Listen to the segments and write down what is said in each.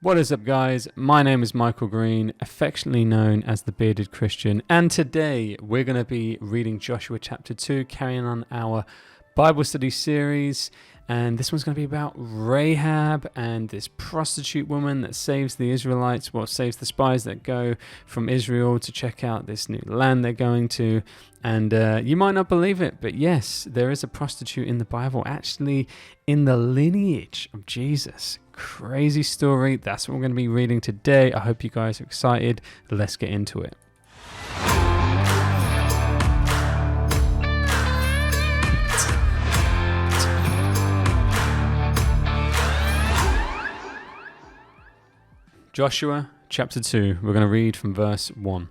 What is up, guys? My name is Michael Green, affectionately known as the Bearded Christian, and today we're going to be reading Joshua chapter 2, carrying on our Bible study series. And this one's going to be about Rahab and this prostitute woman that saves the Israelites, saves the spies that go from Israel to check out this new land they're going to. And you might not believe it, but yes, there is a prostitute in the Bible, actually in the lineage of Jesus. Crazy story. That's what we're going to be reading today. I hope you guys are excited. Let's get into it. Joshua chapter 2, we're going to read from verse 1.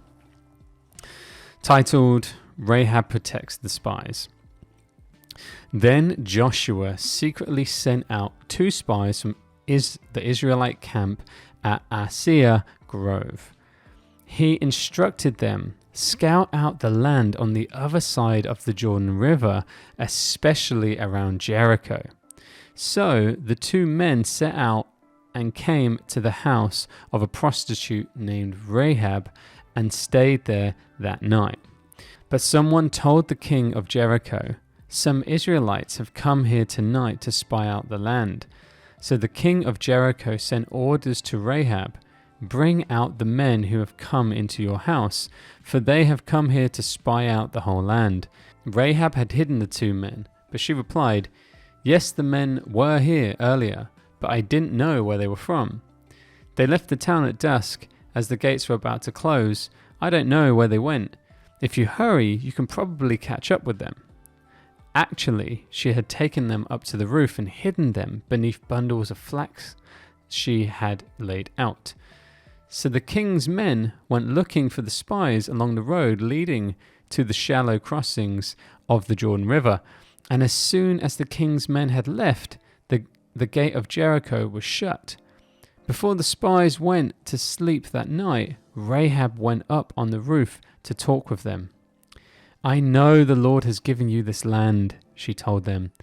Titled, Rahab Protects the Spies. Then Joshua secretly sent out 2 spies from the Israelite camp at Isreal Grove. He instructed them, scout out the land on the other side of the Jordan River, especially around Jericho. So the 2 men set out and came to the house of a prostitute named Rahab and stayed there that night. But someone told the king of Jericho, "Some Israelites have come here tonight to spy out the land." So the king of Jericho sent orders to Rahab, "Bring out the men who have come into your house, for they have come here to spy out the whole land." Rahab had hidden the 2 men, but she replied, "Yes, the men were here earlier, but I didn't know where they were from. They left the town at dusk as the gates were about to close. I don't know where they went. If you hurry, you can probably catch up with them." Actually, she had taken them up to the roof and hidden them beneath bundles of flax she had laid out. So the king's men went looking for the spies along the road leading to the shallow crossings of the Jordan River. And as soon as the king's men had left, the gate of Jericho was shut. Before the spies went to sleep that night, Rahab went up on the roof to talk with them. "I know the Lord has given you this land," she told them.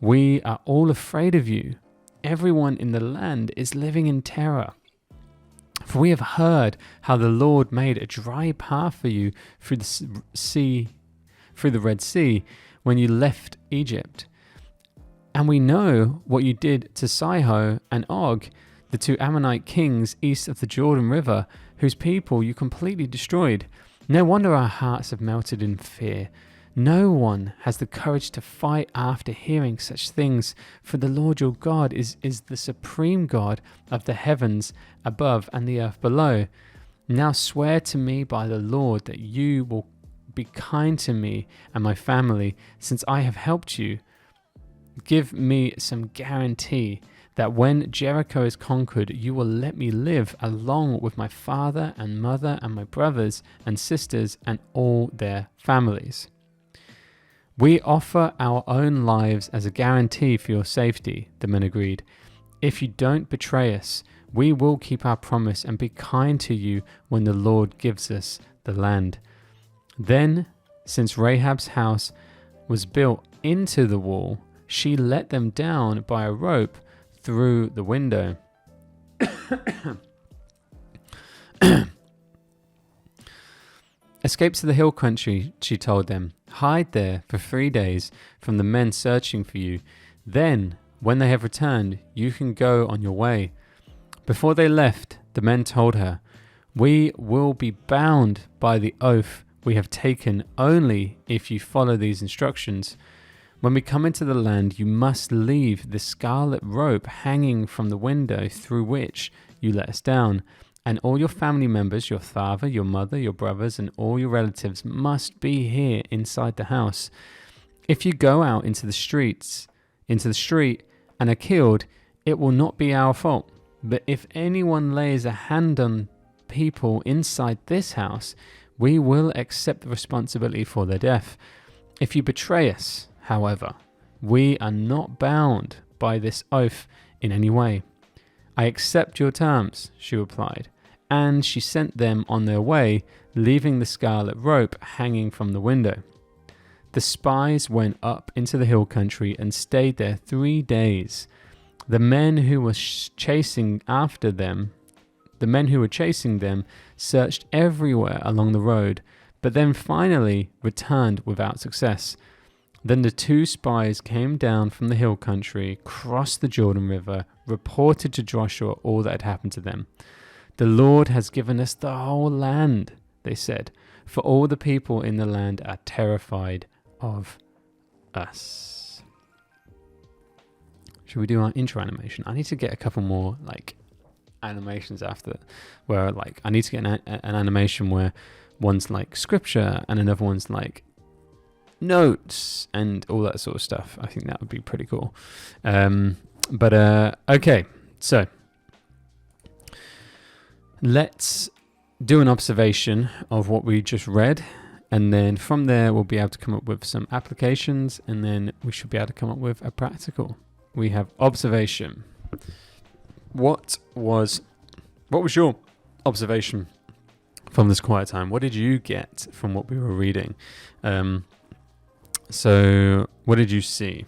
"We are all afraid of you. Everyone in the land is living in terror. For we have heard how the Lord made a dry path for you through the Red Sea when you left Egypt. And we know what you did to Sihon and Og, the 2 Ammonite kings east of the Jordan River, whose people you completely destroyed. No wonder our hearts have melted in fear. No one has the courage to fight after hearing such things, for the Lord your God is the supreme God of the heavens above and the earth below. Now swear to me by the Lord that you will be kind to me and my family, since I have helped you. Give me some guarantee that when Jericho is conquered, you will let me live along with my father and mother and my brothers and sisters and all their families. We offer our own lives as a guarantee for your safety," the men agreed. "If you don't betray us, we will keep our promise and be kind to you when the Lord gives us the land." Then, since Rahab's house was built into the wall, she let them down by a rope through the window. "Escape to the hill country," she told them. "Hide there for 3 days from the men searching for you. Then, when they have returned, you can go on your way." Before they left, the men told her, "We will be bound by the oath we have taken only if you follow these instructions. When we come into the land, you must leave the scarlet rope hanging from the window through which you let us down. And all your family members, your father, your mother, your brothers, and all your relatives must be here inside the house. If you go out into the street, and are killed, it will not be our fault. But if anyone lays a hand on people inside this house, we will accept the responsibility for their death. If you betray us, however, we are not bound by this oath in any way." "I accept your terms," she replied, and she sent them on their way, leaving the scarlet rope hanging from the window. The spies went up into the hill country and stayed there 3 days. The men who were chasing after them, the men who were chasing them searched everywhere along the road, but then finally returned without success. Then the 2 spies came down from the hill country, crossed the Jordan River, reported to Joshua all that had happened to them. The Lord has given us the whole land, they said, for all the people in the land are terrified of us. Should we do our intro animation? I need to get a couple more animations after, where I need to get an animation where one's scripture and another one's notes and all that sort of stuff. I think that would be pretty cool. Okay, so let's do an observation of what we just read, and then from there we'll be able to come up with some applications, and then we should be able to come up with a practical. We have observation. What was your observation from this quiet time? What did you get from what we were reading? So what did you see?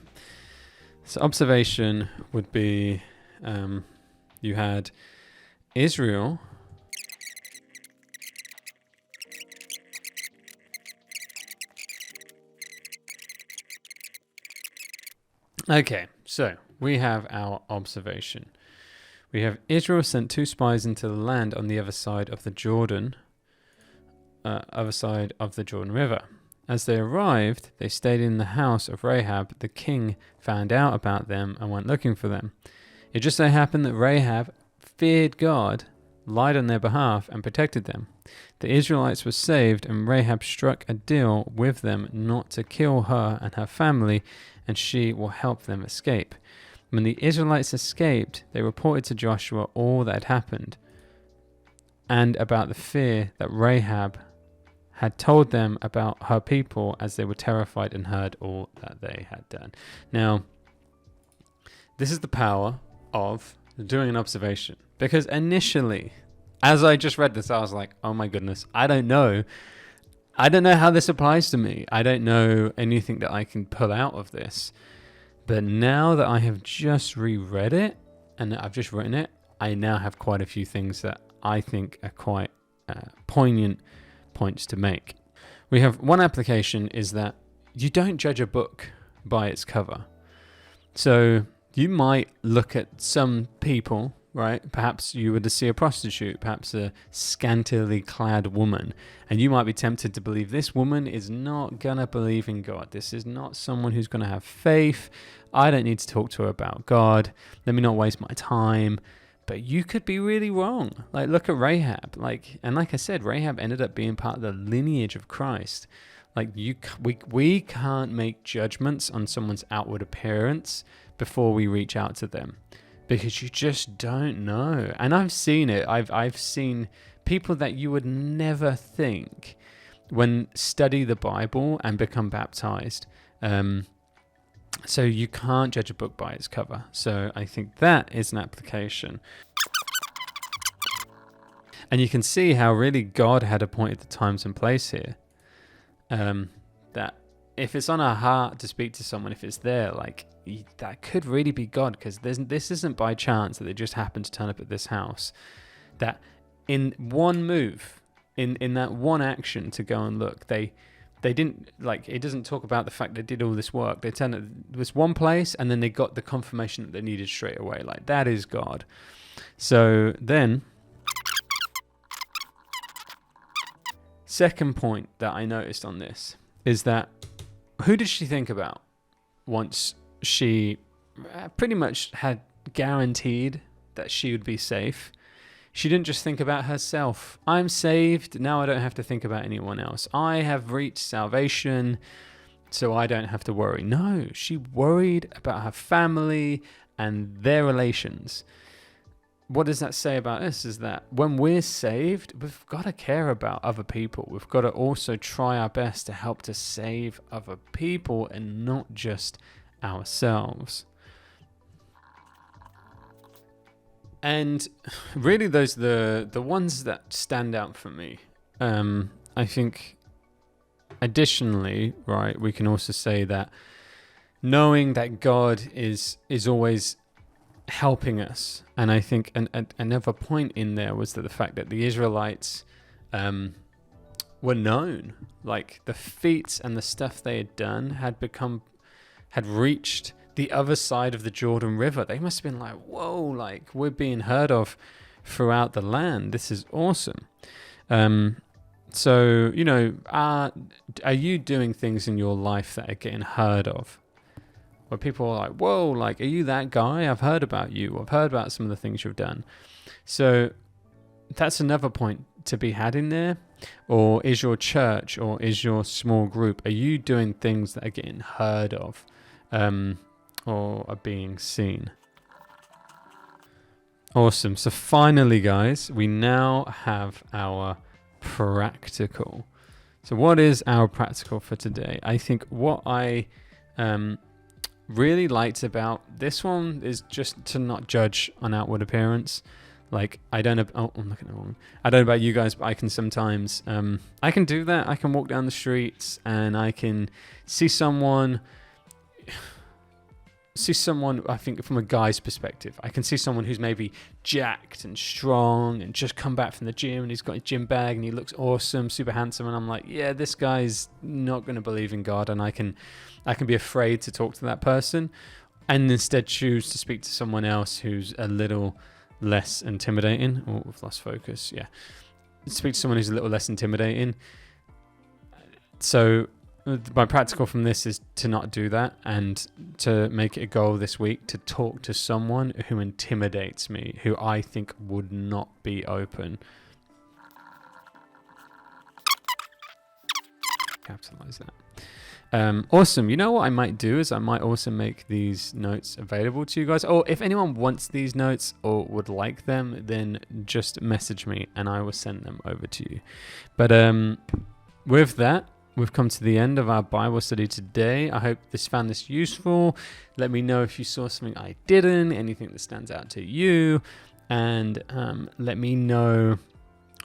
So observation would be, you had Israel Okay, so we have our observation. We have Israel sent 2 spies into the land on the other side of the Jordan River. As they arrived, they stayed in the house of Rahab. The king found out about them and went looking for them. It just so happened that Rahab feared God, lied on their behalf, and protected them. The Israelites were saved, and Rahab struck a deal with them not to kill her and her family, and she will help them escape. When the Israelites escaped, they reported to Joshua all that had happened, and about the fear that Rahab had told them about her people, as they were terrified and heard all that they had done. Now, this is the power of doing an observation. Because initially, as I just read this, I was like, oh my goodness, I don't know how this applies to me. I don't know anything that I can pull out of this. But now that I have just reread it and that I've just written it, I now have quite a few things that I think are quite poignant points to make. We have one application is that you don't judge a book by its cover. So you might look at some people, right? Perhaps you were to see a prostitute, perhaps a scantily clad woman, and you might be tempted to believe this woman is not going to believe in God. This is not someone who's going to have faith. I don't need to talk to her about God. Let me not waste my time. But you could be really wrong. Look at Rahab. And like I said, Rahab ended up being part of the lineage of Christ. We can't make judgments on someone's outward appearance before we reach out to them, because you just don't know. And I've seen it. I've seen people that you would never think when study the Bible and become baptized. So you can't judge a book by its cover. So I think that is an application. And you can see how really God had appointed the times and place here. That if it's on our heart to speak to someone, if it's there, that could really be God, because this isn't by chance that they just happened to turn up at this house. That in one move, in that one action to go and look, they didn't, it doesn't talk about the fact they did all this work. They turned at this one place and then they got the confirmation that they needed straight away. That is God. So then, second point that I noticed on this is that who did she think about once she pretty much had guaranteed that she would be safe? She didn't just think about herself. I'm saved, now I don't have to think about anyone else. I have reached salvation, so I don't have to worry. No, she worried about her family and their relations. What does that say about us is that when we're saved, we've got to care about other people. We've got to also try our best to help to save other people and not just ourselves. And really those are the ones that stand out for me. I think additionally, right, we can also say that knowing that God is always helping us. And I think another point in there was that the fact that the Israelites were known, like the feats and the stuff they had done had reached the other side of the Jordan River. They must have been like, whoa, like we're being heard of throughout the land. This is awesome. So, are you doing things in your life that are getting heard of? Where people are like, whoa, like, are you that guy? I've heard about you. I've heard about some of the things you've done. So that's another point to be had in there. Or is your church or is your small group, are you doing things that are getting heard of or are being seen? Awesome. So finally, guys, we now have our practical. So what is our practical for today? I think what I really liked about this one is just to not judge on outward appearance. Like, I don't know. Oh, I'm looking at the wrong. I don't know about you guys, but I can sometimes, I can do that. I can walk down the streets and I can see someone, I think from a guy's perspective, I can see someone who's maybe jacked and strong and just come back from the gym and he's got his gym bag and he looks awesome, super handsome. And I'm like, yeah, this guy's not going to believe in God. And I can be afraid to talk to that person and instead choose to speak to someone else who's a little less intimidating. Oh, we've lost focus. Yeah. Speak to someone who's a little less intimidating. So my practical from this is to not do that and to make it a goal this week to talk to someone who intimidates me, who I think would not be open. Capitalize that. Awesome. You know what I might do is I might also make these notes available to you guys. Or if anyone wants these notes or would like them, then just message me and I will send them over to you. But with that, we've come to the end of our Bible study today. I hope this found this useful. Let me know if you saw something I didn't, anything that stands out to you. And let me know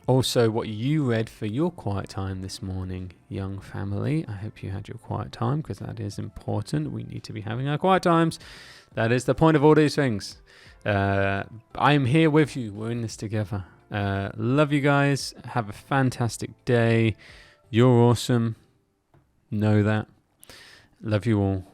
also what you read for your quiet time this morning, young family. I hope you had your quiet time because that is important. We need to be having our quiet times. That is the point of all these things. I'm here with you. We're in this together. Love you guys. Have a fantastic day. You're awesome. Know that. Love you all.